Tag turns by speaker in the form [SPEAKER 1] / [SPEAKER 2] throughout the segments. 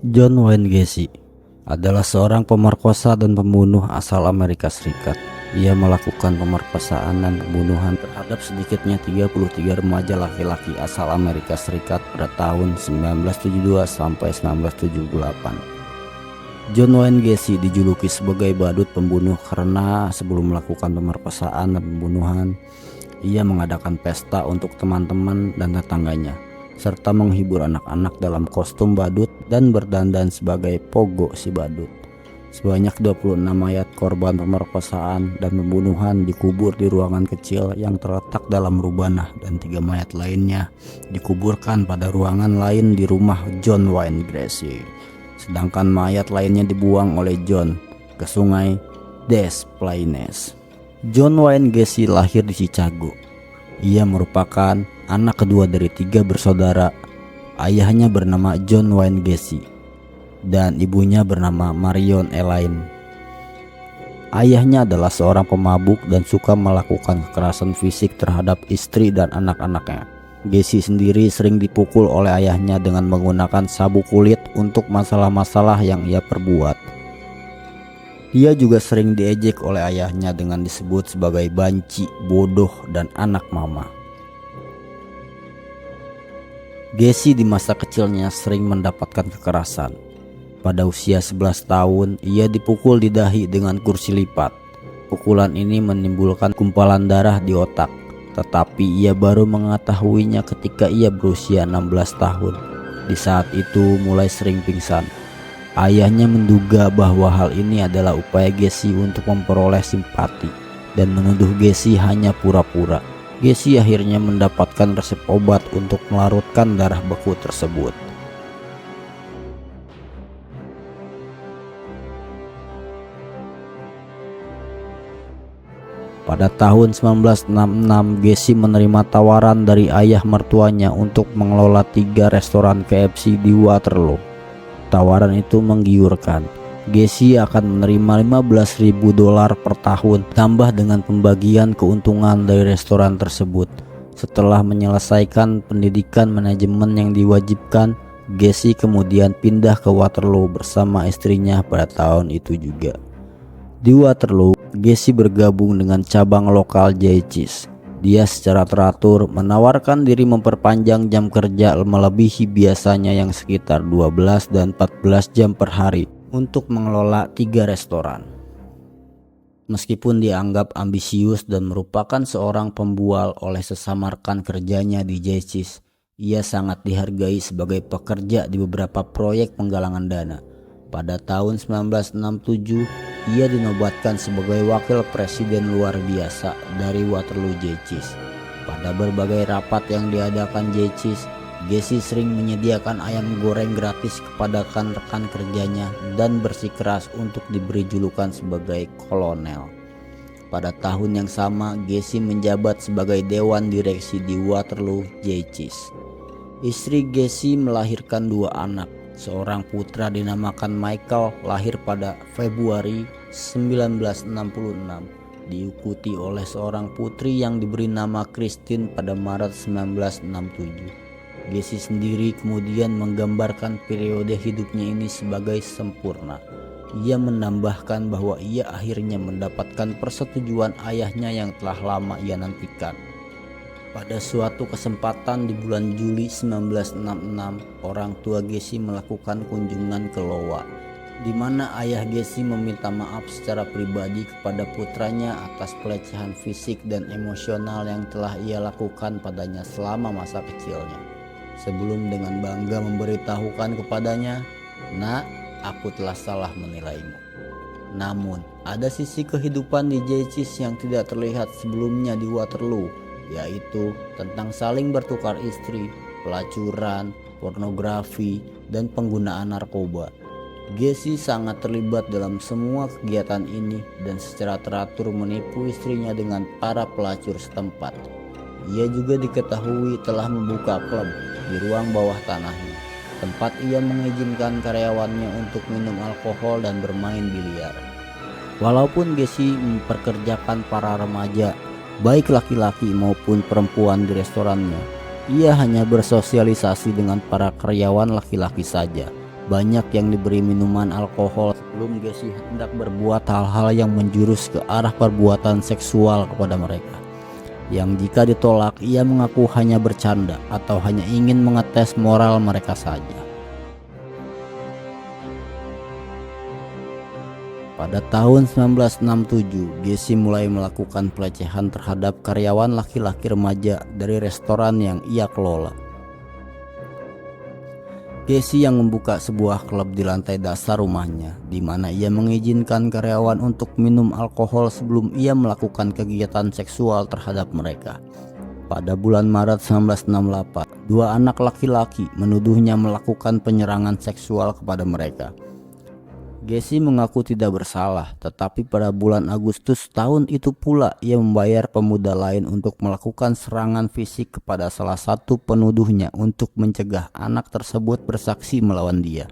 [SPEAKER 1] John Wayne Gacy adalah seorang pemerkosa dan pembunuh asal Amerika Serikat. Ia melakukan pemerkosaan dan pembunuhan terhadap sedikitnya 33 remaja laki-laki asal Amerika Serikat pada tahun 1972 sampai 1978. John Wayne Gacy dijuluki sebagai badut pembunuh karena sebelum melakukan pemerkosaan dan pembunuhan, ia mengadakan pesta untuk teman-teman dan tetangganya, serta menghibur anak-anak dalam kostum badut dan berdandan sebagai pogo si badut. Sebanyak 26 mayat korban pemerkosaan dan pembunuhan dikubur di ruangan kecil yang terletak dalam rubana, dan 3 mayat lainnya dikuburkan pada ruangan lain di rumah John Wayne Gacy. Sedangkan mayat lainnya dibuang oleh John ke sungai Des Plaines. John Wayne Gacy lahir di Chicago. Ia merupakan anak kedua dari 3 bersaudara. Ayahnya bernama John Wayne Gacy dan ibunya bernama Marion Elaine. Ayahnya adalah seorang pemabuk dan suka melakukan kekerasan fisik terhadap istri dan anak-anaknya. Gacy sendiri sering dipukul oleh ayahnya dengan menggunakan sabuk kulit untuk masalah-masalah yang ia perbuat. Dia juga sering diejek oleh ayahnya dengan disebut sebagai banci, bodoh, dan anak mama. Gacy di masa kecilnya sering mendapatkan kekerasan. Pada usia 11 tahun, ia dipukul di dahi dengan kursi lipat. Pukulan ini menimbulkan gumpalan darah di otak, tetapi ia baru mengetahuinya ketika ia berusia 16 tahun. Di saat itu mulai sering pingsan. Ayahnya menduga bahwa hal ini adalah upaya Gacy untuk memperoleh simpati dan menuduh Gacy hanya pura-pura. Gacy akhirnya mendapatkan resep obat untuk melarutkan darah beku tersebut. Pada tahun 1966, Gacy menerima tawaran dari ayah mertuanya untuk mengelola 3 restoran KFC di Waterloo. Tawaran itu menggiurkan. Gacy akan menerima $15.000 per tahun, tambah dengan pembagian keuntungan dari restoran tersebut. Setelah menyelesaikan pendidikan manajemen yang diwajibkan, Gacy kemudian pindah ke Waterloo bersama istrinya pada tahun itu juga. Di Waterloo, Gacy bergabung dengan cabang lokal Jaycees. Dia secara teratur menawarkan diri memperpanjang jam kerja melebihi biasanya yang sekitar 12 dan 14 jam per hari untuk mengelola 3 restoran. Meskipun dianggap ambisius dan merupakan seorang pembual oleh sesama rekan kerjanya di Jaycees, ia sangat dihargai sebagai pekerja di beberapa proyek penggalangan dana. Pada tahun 1967, ia dinobatkan sebagai wakil presiden luar biasa dari Waterloo Jaycees. Pada berbagai rapat yang diadakan Jaycees, Gacy sering menyediakan ayam goreng gratis kepada rekan-rekan kerjanya dan bersikeras untuk diberi julukan sebagai kolonel. Pada tahun yang sama, Gacy menjabat sebagai dewan direksi di Waterloo Jaycees. Istri Gacy melahirkan 2 anak. Seorang putra dinamakan Michael lahir pada Februari 1966, diikuti oleh seorang putri yang diberi nama Christine pada Maret 1967. Gacy sendiri kemudian menggambarkan periode hidupnya ini sebagai sempurna. Ia menambahkan bahwa ia akhirnya mendapatkan persetujuan ayahnya yang telah lama ia nantikan. Pada suatu kesempatan di bulan Juli 1966, orang tua Gacy melakukan kunjungan ke Iowa, di mana ayah Gacy meminta maaf secara pribadi kepada putranya atas pelecehan fisik dan emosional yang telah ia lakukan padanya selama masa kecilnya. Sebelum dengan bangga memberitahukan kepadanya, "Nak, aku telah salah menilaimu." Namun, ada sisi kehidupan di Jaycees yang tidak terlihat sebelumnya di Waterloo, yaitu tentang saling bertukar istri, pelacuran, pornografi, dan penggunaan narkoba. Gacy sangat terlibat dalam semua kegiatan ini dan secara teratur menipu istrinya dengan para pelacur setempat. Ia juga diketahui telah membuka klub di ruang bawah tanahnya, tempat ia mengizinkan karyawannya untuk minum alkohol dan bermain biliar. Walaupun Gacy memperkerjakan para remaja, baik laki-laki maupun perempuan di restorannya, ia hanya bersosialisasi dengan para karyawan laki-laki saja. Banyak yang diberi minuman alkohol sebelum Gacy hendak berbuat hal-hal yang menjurus ke arah perbuatan seksual kepada mereka. Yang jika ditolak, ia mengaku hanya bercanda atau hanya ingin mengetes moral mereka saja. Pada tahun 1967, Gacy mulai melakukan pelecehan terhadap karyawan laki-laki remaja dari restoran yang ia kelola. Gacy yang membuka sebuah klub di lantai dasar rumahnya, di mana ia mengizinkan karyawan untuk minum alkohol sebelum ia melakukan kegiatan seksual terhadap mereka. Pada bulan Maret 1968, dua anak laki-laki menuduhnya melakukan penyerangan seksual kepada mereka. Gacy mengaku tidak bersalah, tetapi pada bulan Agustus tahun itu pula ia membayar pemuda lain untuk melakukan serangan fisik kepada salah satu penuduhnya untuk mencegah anak tersebut bersaksi melawan dia.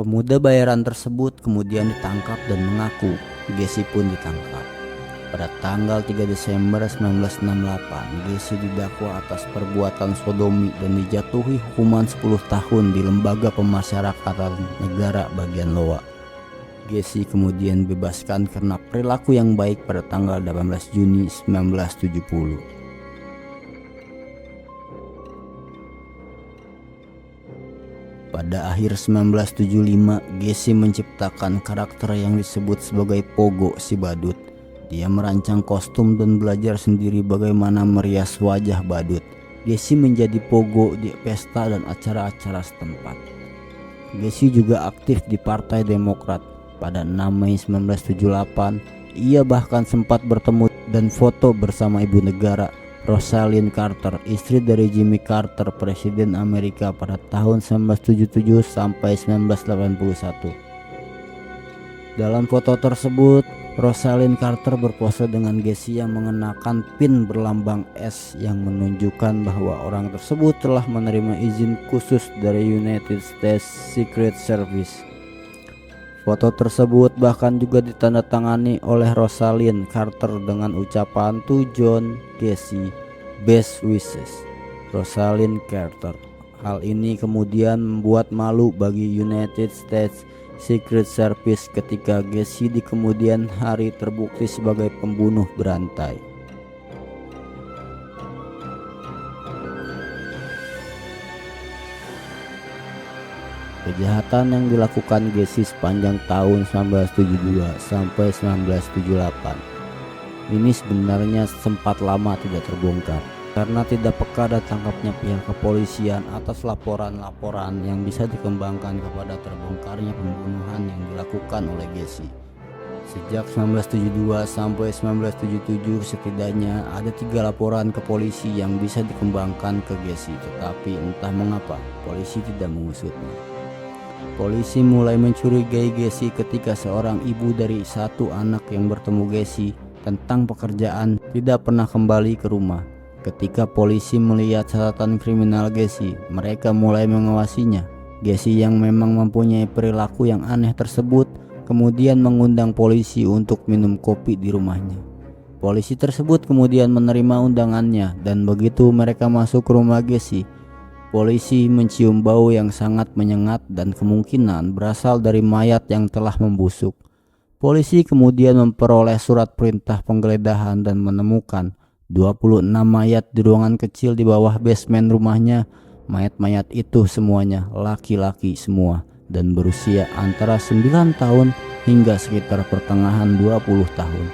[SPEAKER 1] Pemuda bayaran tersebut kemudian ditangkap dan mengaku. Gacy pun ditangkap. Pada tanggal 3 Desember 1968, Gacy didakwa atas perbuatan sodomi dan dijatuhi hukuman 10 tahun di Lembaga Pemasyarakatan Negara bagian Iowa. Gacy kemudian dibebaskan karena perilaku yang baik pada tanggal 18 Juni 1970. Pada akhir 1975, Gacy menciptakan karakter yang disebut sebagai Pogo si Badut. Dia merancang kostum dan belajar sendiri bagaimana merias wajah badut. Gacy menjadi Pogo di pesta dan acara-acara setempat. Gacy juga aktif di Partai Demokrat. Pada 6 Mei 1978, ia bahkan sempat bertemu dan foto bersama ibu negara Rosalynn Carter, istri dari Jimmy Carter, Presiden Amerika pada tahun 1977 sampai 1981. Dalam foto tersebut, Rosalynn Carter berpose dengan Gacy yang mengenakan pin berlambang S yang menunjukkan bahwa orang tersebut telah menerima izin khusus dari United States Secret Service. Foto tersebut bahkan juga ditandatangani oleh Rosalynn Carter dengan ucapan "To John Gacy, best wishes, Rosalynn Carter". Hal ini kemudian membuat malu bagi United States Secret Service ketika Gacy di kemudian hari terbukti sebagai pembunuh berantai. Kejahatan yang dilakukan Gacy sepanjang tahun 1972 sampai 1978 ini sebenarnya sempat lama tidak terbongkar karena tidak peka dan tangkapnya pihak kepolisian atas laporan-laporan yang bisa dikembangkan kepada terbongkarnya pembunuhan yang dilakukan oleh Gacy. Sejak 1972 sampai 1977 setidaknya ada 3 laporan ke polisi yang bisa dikembangkan ke Gacy, tetapi entah mengapa polisi tidak mengusutnya. Polisi mulai mencurigai Gacy ketika seorang ibu dari 1 anak yang bertemu Gacy tentang pekerjaan tidak pernah kembali ke rumah. Ketika polisi melihat catatan kriminal Gacy, mereka mulai mengawasinya. Gacy yang memang mempunyai perilaku yang aneh tersebut kemudian mengundang polisi untuk minum kopi di rumahnya. Polisi tersebut kemudian menerima undangannya dan begitu mereka masuk ke rumah Gacy, polisi mencium bau yang sangat menyengat dan kemungkinan berasal dari mayat yang telah membusuk. Polisi kemudian memperoleh surat perintah penggeledahan dan menemukan 26 mayat di ruangan kecil di bawah basement rumahnya. Mayat-mayat itu semuanya laki-laki semua dan berusia antara 9 tahun hingga sekitar pertengahan 20 tahun.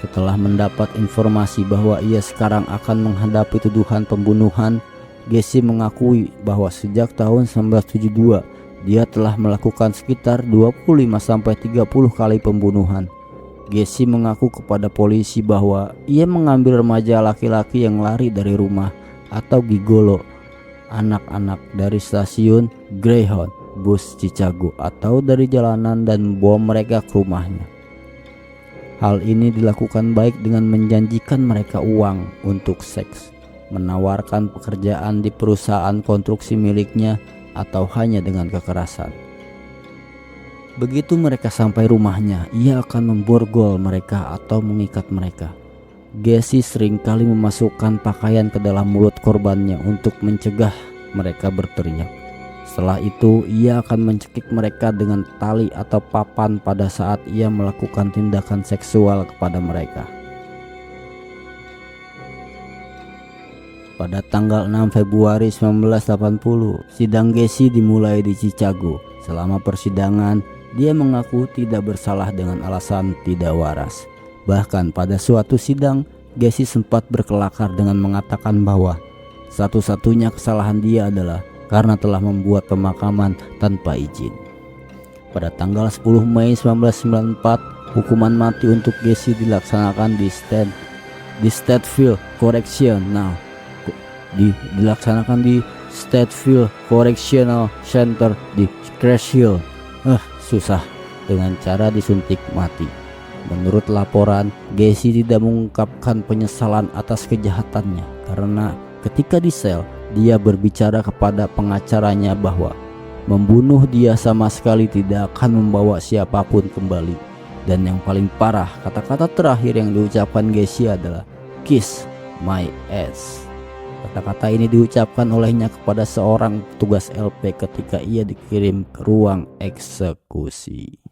[SPEAKER 1] Setelah mendapat informasi bahwa ia sekarang akan menghadapi tuduhan pembunuhan, Gacy mengakui bahwa sejak tahun 1972 dia telah melakukan sekitar 25-30 kali pembunuhan. Gacy mengaku kepada polisi bahwa ia mengambil remaja laki-laki yang lari dari rumah atau gigolo, anak-anak dari stasiun Greyhound bus Chicago atau dari jalanan dan membawa mereka ke rumahnya. Hal ini dilakukan baik dengan menjanjikan mereka uang untuk seks, menawarkan pekerjaan di perusahaan konstruksi miliknya, atau hanya dengan kekerasan. Begitu mereka sampai rumahnya, ia akan memborgol mereka atau mengikat mereka. Gacy seringkali memasukkan pakaian ke dalam mulut korbannya untuk mencegah mereka berteriak. Setelah itu, ia akan mencekik mereka dengan tali atau papan pada saat ia melakukan tindakan seksual kepada mereka. Pada tanggal 6 Februari 1980, sidang Gacy dimulai di Chicago. Selama persidangan, dia mengaku tidak bersalah dengan alasan tidak waras. Bahkan pada suatu sidang, Gacy sempat berkelakar dengan mengatakan bahwa satu-satunya kesalahan dia adalah karena telah membuat pemakaman tanpa izin. Pada tanggal 10 Mei 1994, hukuman mati untuk Gacy dilaksanakan di Stateville Correctional Center di Crash Hill. Susah, dengan cara disuntik mati. Menurut laporan, Gacy tidak mengungkapkan penyesalan atas kejahatannya karena ketika di sel, dia berbicara kepada pengacaranya bahwa membunuh dia sama sekali tidak akan membawa siapapun kembali. Dan yang paling parah, kata-kata terakhir yang diucapkan Gacy adalah "kiss my ass". Kata-kata ini diucapkan olehnya kepada seorang petugas LP ketika ia dikirim ke ruang eksekusi.